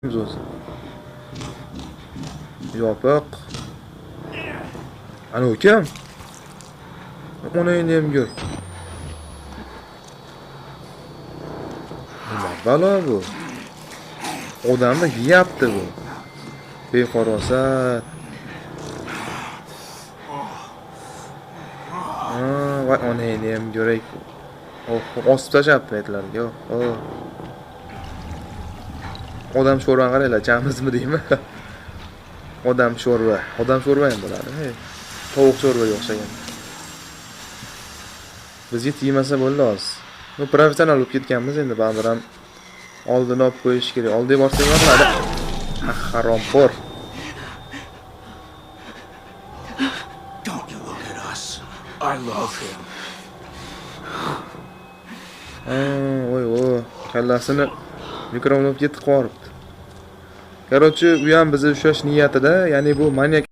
o'zi. Yopiq. Ana ukam. Ona endi ham ko'r. Nima balo bu? Odamni yeyapti bu. Befarosat. Voy ona endi ham ko'ray. Osib tashlabdi aytlarga. Odam sho'rvani qaranglar, chamizmi deymi? Odam sho'rva ham bo'ladi. Tovuq sho'rvaga o'xshagan. Bizga tegmasa bo'ldi hozir. Bu professional olib ketganmiz endi, baribir ham oldini olib qo'yish kerak. Oldiga borsak bo'ladi. Harompor. Don't you look at us. I love him. Voy, kallasini mikrofonga yetib qolibdi. Короче, u ham bizni ushlash niyatida, ya'ni bu maniak